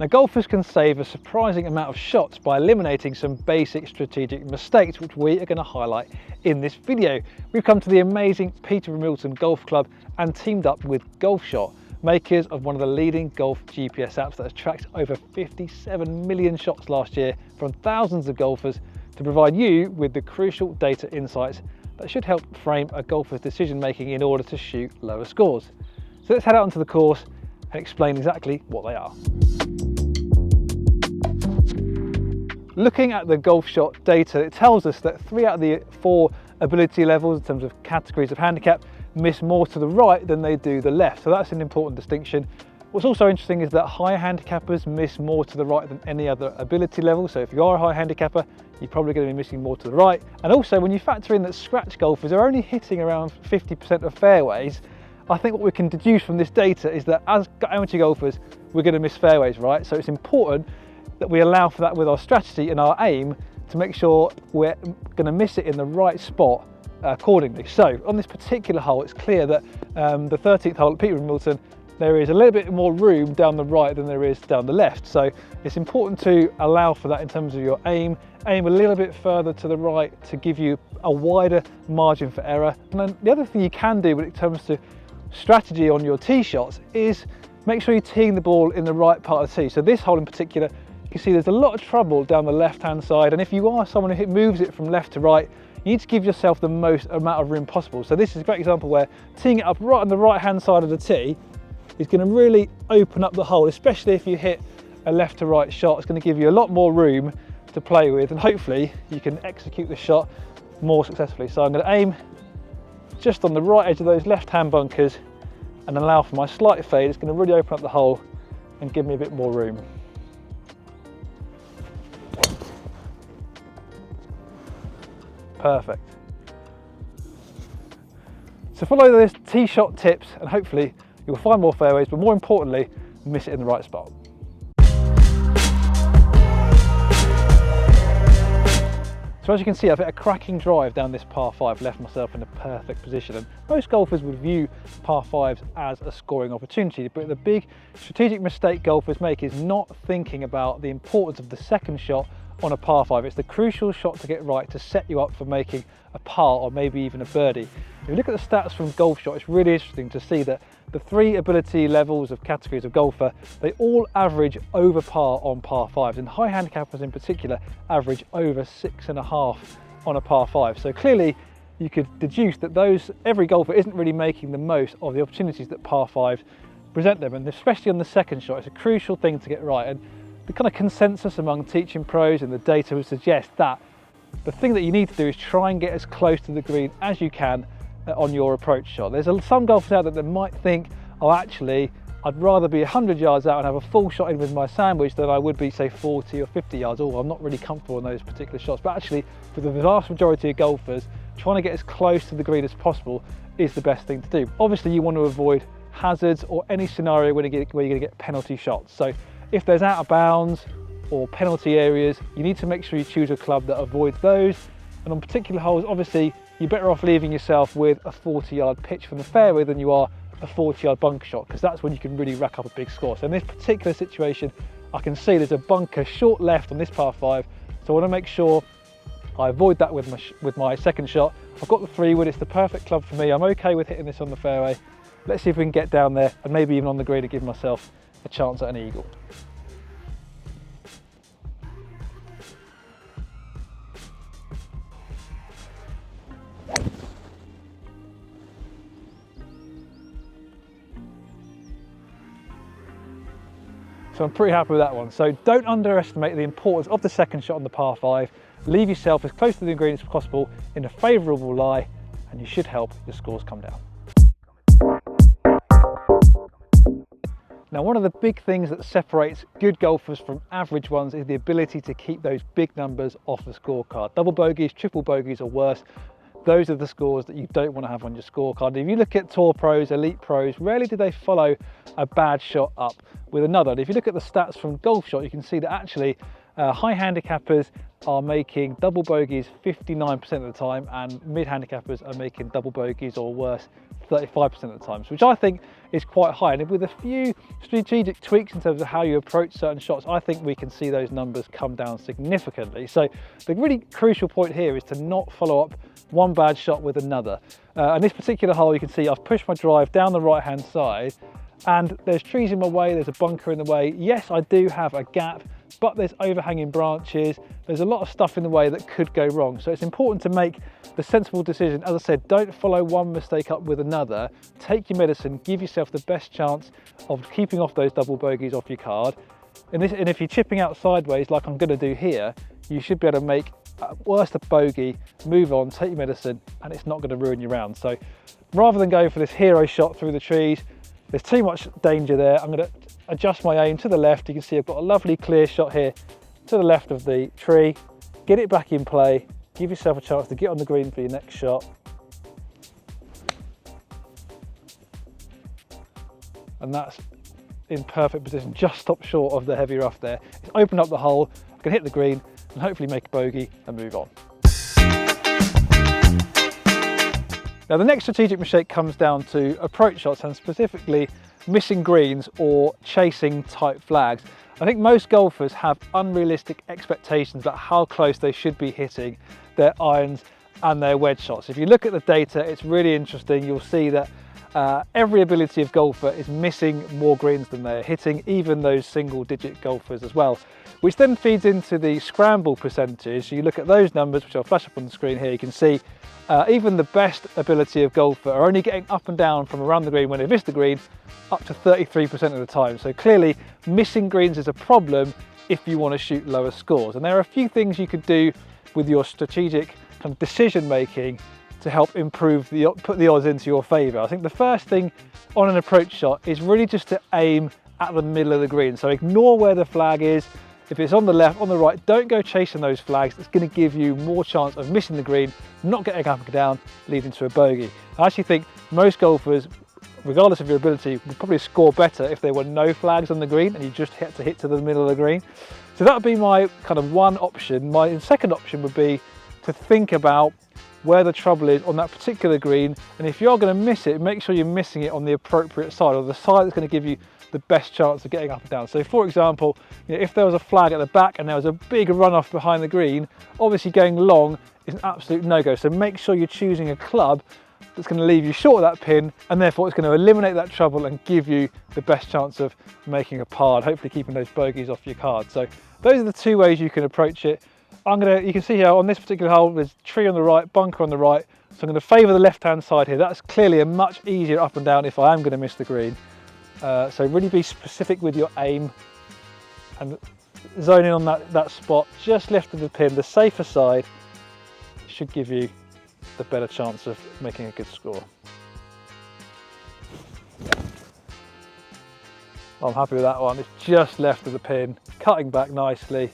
Now, golfers can save a surprising amount of shots by eliminating some basic strategic mistakes, which we are going to highlight in this video. We've come to the amazing Peter Milton Golf Club and teamed up with golfshot, makers of one of the leading golf GPS apps that has tracked over 57 million shots last year from thousands of golfers to provide you with the crucial data insights that should help frame a golfer's decision making in order to shoot lower scores. So let's head out onto the course and explain exactly what they are. Looking at the golfshot data, it tells us that 3 out of the 4 ability levels in terms of categories of handicap miss more to the right than they do the left, so that's an important distinction. What's also interesting is that higher handicappers miss more to the right than any other ability level, so if you are a high handicapper, you're probably going to be missing more to the right. And also, when you factor in that scratch golfers are only hitting around 50% of fairways, I think what we can deduce from this data is that as amateur golfers, we're going to miss fairways, right? So it's important that we allow for that with our strategy and our aim to make sure we're going to miss it in the right spot accordingly. So on this particular hole, it's clear that the 13th hole at Peter Milton, there is a little bit more room down the right than there is down the left. So it's important to allow for that in terms of your aim. Aim a little bit further to the right to give you a wider margin for error. And then the other thing you can do when it comes to strategy on your tee shots is make sure you're teeing the ball in the right part of the tee. So this hole in particular, you can see there's a lot of trouble down the left-hand side. And if you are someone who moves it from left to right, you need to give yourself the most amount of room possible. So this is a great example where teeing it up right on the right-hand side of the tee is going to really open up the hole, especially if you hit a left to right shot. It's going to give you a lot more room to play with, and hopefully you can execute the shot more successfully. So I'm going to aim just on the right edge of those left-hand bunkers and allow for my slight fade. It's going to really open up the hole and give me a bit more room. Perfect. So follow those tee shot tips and hopefully you'll find more fairways, but more importantly, miss it in the right spot. So as you can see, I've hit a cracking drive down this par 5, left myself in a perfect position. And most golfers would view par 5s as a scoring opportunity, but the big strategic mistake golfers make is not thinking about the importance of the second shot on a par 5. It's the crucial shot to get right to set you up for making a par or maybe even a birdie. If you look at the stats from golfshot, it's really interesting to see that the 3 ability levels of categories of golfer, they all average over par on par 5s, and high handicappers in particular average over 6.5 on a par 5. So clearly you could deduce that every golfer isn't really making the most of the opportunities that par 5s present them, and especially on the second shot, it's a crucial thing to get right. And the kind of consensus among teaching pros and the data would suggest that the thing that you need to do is try and get as close to the green as you can on your approach shot. There's some golfers out there that might think, oh, actually, I'd rather be 100 yards out and have a full shot in with my sandwich than I would be, say, 40 or 50 yards. Oh, I'm not really comfortable in those particular shots. But actually, for the vast majority of golfers, trying to get as close to the green as possible is the best thing to do. Obviously, you want to avoid hazards or any scenario where you're going to get penalty shots. So if there's out of bounds or penalty areas, you need to make sure you choose a club that avoids those. And on particular holes, obviously, you're better off leaving yourself with a 40-yard pitch from the fairway than you are a 40-yard bunker shot, because that's when you can really rack up a big score. So in this particular situation, I can see there's a bunker short left on this par 5, so I want to make sure I avoid that with my second shot. I've got the 3-wood, it's the perfect club for me. I'm okay with hitting this on the fairway. Let's see if we can get down there and maybe even on the green to give myself a chance at an eagle. So I'm pretty happy with that one. So don't underestimate the importance of the second shot on the par 5. Leave yourself as close to the green as possible in a favourable lie, and you should help your scores come down. Now, one of the big things that separates good golfers from average ones is the ability to keep those big numbers off the scorecard. Double bogeys, triple bogeys or worse. Those are the scores that you don't want to have on your scorecard. If you look at tour pros, elite pros, rarely do they follow a bad shot up with another. And if you look at the stats from golfshot, you can see that actually High handicappers are making double bogeys 59% of the time, and mid handicappers are making double bogeys or worse 35% of the time, which I think is quite high. And with a few strategic tweaks in terms of how you approach certain shots, I think we can see those numbers come down significantly. So the really crucial point here is to not follow up one bad shot with another. And this particular hole, you can see I've pushed my drive down the right hand side and there's trees in my way, there's a bunker in the way. Yes, I do have a gap, but there's overhanging branches, there's a lot of stuff in the way that could go wrong. So it's important to make the sensible decision. As I said, don't follow one mistake up with another. Take your medicine, give yourself the best chance of keeping off those double bogeys off your card. And if you're chipping out sideways like I'm going to do here, you should be able to make worst a bogey, move on, take your medicine, and it's not going to ruin your round. So rather than go for this hero shot through the trees, there's too much danger there. I'm going to adjust my aim to the left. You can see I've got a lovely clear shot here to the left of the tree. Get it back in play, give yourself a chance to get on the green for your next shot. And that's in perfect position, just stop short of the heavy rough there. It's opened up the hole, I can hit the green and hopefully make a bogey and move on. Now the next strategic mistake comes down to approach shots, and specifically missing greens or chasing tight flags. I think most golfers have unrealistic expectations about how close they should be hitting their irons and their wedge shots. If you look at the data, it's really interesting. You'll see that every ability of golfer is missing more greens than they're hitting, even those single digit golfers as well, which then feeds into the scramble percentage. You look at those numbers, which I'll flash up on the screen here, you can see even the best ability of golfer are only getting up and down from around the green when they've missed the green up to 33% of the time. So clearly missing greens is a problem if you want to shoot lower scores. And there are a few things you could do with your strategic kind of decision making to help improve put the odds into your favour. I think the first thing on an approach shot is really just to aim at the middle of the green. So ignore where the flag is. If it's on the left, on the right, don't go chasing those flags. It's going to give you more chance of missing the green, not getting up and down, leading to a bogey. I actually think most golfers, regardless of your ability, would probably score better if there were no flags on the green and you just had to hit to the middle of the green. So that would be my kind of one option. My second option would be to think about where the trouble is on that particular green, and if you're going to miss it, make sure you're missing it on the appropriate side, or the side that's going to give you the best chance of getting up and down. So for example, if there was a flag at the back and there was a big runoff behind the green, obviously going long is an absolute no-go. So make sure you're choosing a club that's going to leave you short of that pin, and therefore it's going to eliminate that trouble and give you the best chance of making a par and hopefully keeping those bogeys off your card. So those are the two ways you can approach it. You can see here on this particular hole, there's tree on the right, bunker on the right. So I'm going to favour the left-hand side here. That's clearly a much easier up and down if I am going to miss the green. So really be specific with your aim and zone in on that spot just left of the pin. The safer side should give you the better chance of making a good score. I'm happy with that one. It's just left of the pin, cutting back nicely.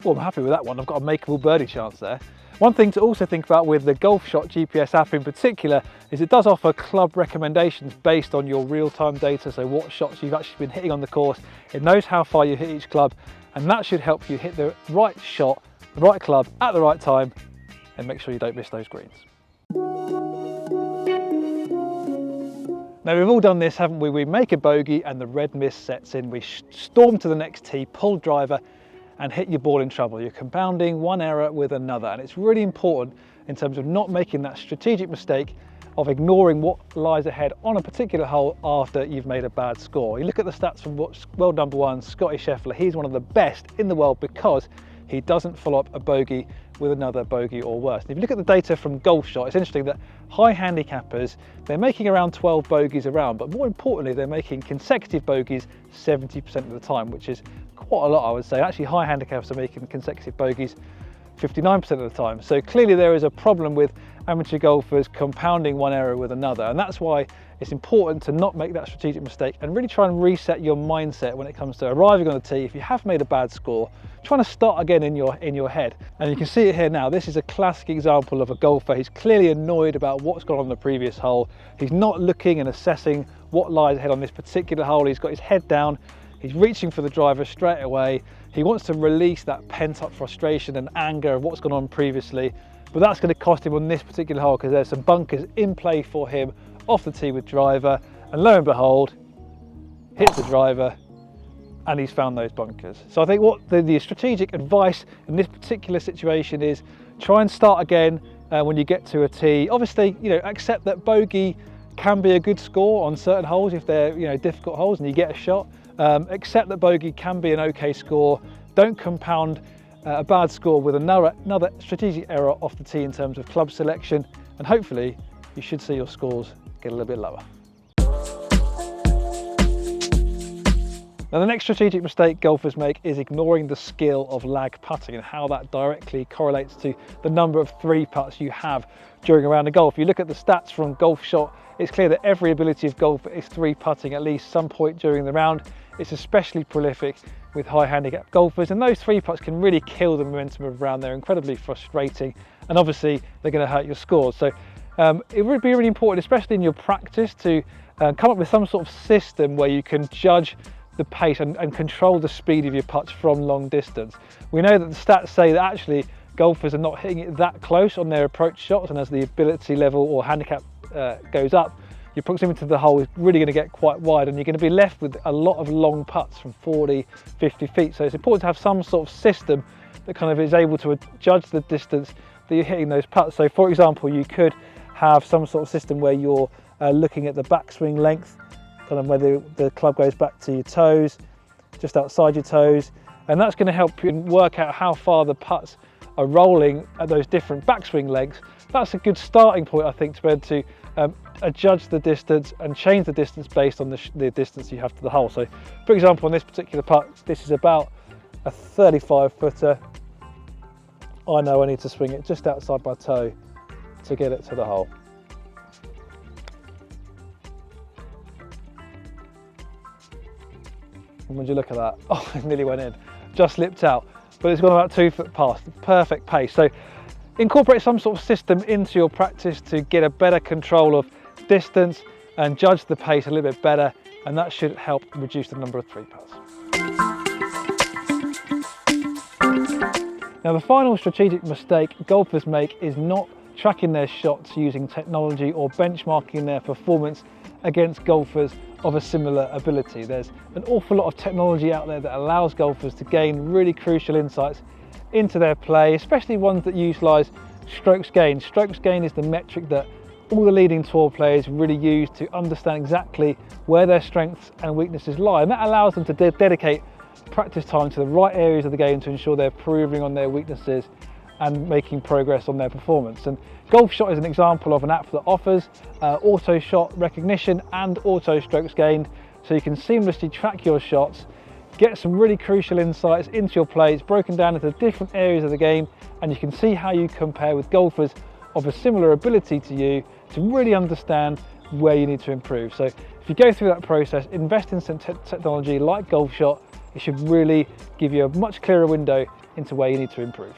Well, I'm happy with that one. I've got a makeable birdie chance there. One thing to also think about with the golfshot GPS app in particular is it does offer club recommendations based on your real-time data, so what shots you've actually been hitting on the course. It knows how far you hit each club, and that should help you hit the right shot, the right club at the right time, and make sure you don't miss those greens. Now we've all done this, haven't we? We make a bogey and the red mist sets in. We storm to the next tee, pull driver, and hit your ball in trouble. You're compounding one error with another, and it's really important in terms of not making that strategic mistake of ignoring what lies ahead on a particular hole after you've made a bad score. You look at the stats from world number one, Scotty Scheffler. He's one of the best in the world because he doesn't follow up a bogey with another bogey or worse. And if you look at the data from golfshot, it's interesting that high handicappers, they're making around 12 bogeys a round, but more importantly, they're making consecutive bogeys 70% of the time, which is quite a lot, I would say. Actually, high handicappers are making consecutive bogeys 59% of the time. So clearly there is a problem with amateur golfers compounding one error with another, and that's why it's important to not make that strategic mistake and really try and reset your mindset when it comes to arriving on the tee. If you have made a bad score, trying to start again in your head. And you can see it here now. This is a classic example of a golfer. He's clearly annoyed about what's gone on the previous hole. He's not looking and assessing what lies ahead on this particular hole. He's got his head down, He's reaching for the driver straight away. He wants to release that pent-up frustration and anger of what's gone on previously, but that's going to cost him on this particular hole because there's some bunkers in play for him off the tee with driver, and lo and behold, hits the driver and he's found those bunkers. So I think what the strategic advice in this particular situation is, try and start again when you get to a tee. Obviously, accept that bogey can be a good score on certain holes if they're difficult holes and you get a shot. Accept that bogey can be an okay score. Don't compound a bad score with another strategic error off the tee in terms of club selection, and hopefully you should see your scores get a little bit lower. Now, the next strategic mistake golfers make is ignoring the skill of lag putting and how that directly correlates to the number of 3 putts you have during a round of golf. If you look at the stats from golfshot, it's clear that every ability of golfer is 3 putting at least some point during the round. It's especially prolific with high handicap golfers, and those 3 putts can really kill the momentum of a round. They're incredibly frustrating, and obviously they're going to hurt your scores. So it would be really important, especially in your practice, to come up with some sort of system where you can judge the pace and control the speed of your putts from long distance. We know that the stats say that actually golfers are not hitting it that close on their approach shots, and as the ability level or handicap goes up, your proximity to the hole is really going to get quite wide, and you're going to be left with a lot of long putts from 40, 50 feet. So it's important to have some sort of system that kind of is able to judge the distance that you're hitting those putts. So for example, you could have some sort of system where you're looking at the backswing length, kind of where the club goes back to your toes, just outside your toes, and that's going to help you work out how far the putts are rolling at those different backswing lengths. That's a good starting point, I think, to be able to adjudge the distance and change the distance based on the distance you have to the hole. So for example, on this particular putt, this is about a 35 footer. I know I need to swing it just outside my toe to get it to the hole. And would you look at that? Oh, it nearly went in. Just slipped out, but it's gone about 2 foot past. Perfect pace. So incorporate some sort of system into your practice to get a better control of distance and judge the pace a little bit better, and that should help reduce the number of 3 putts. Now, the final strategic mistake golfers make is not tracking their shots using technology or benchmarking their performance against golfers of a similar ability. There's an awful lot of technology out there that allows golfers to gain really crucial insights into their play, especially ones that utilise strokes gained. Strokes gained is the metric that all the leading tour players really use to understand exactly where their strengths and weaknesses lie, and that allows them to dedicate practice time to the right areas of the game to ensure they're improving on their weaknesses and making progress on their performance. And golfshot is an example of an app that offers auto shot recognition and auto strokes gained, so you can seamlessly track your shots, get some really crucial insights into your play. It's broken down into different areas of the game, and you can see how you compare with golfers of a similar ability to you to really understand where you need to improve. So if you go through that process, invest in some technology like golfshot, it should really give you a much clearer window into where you need to improve.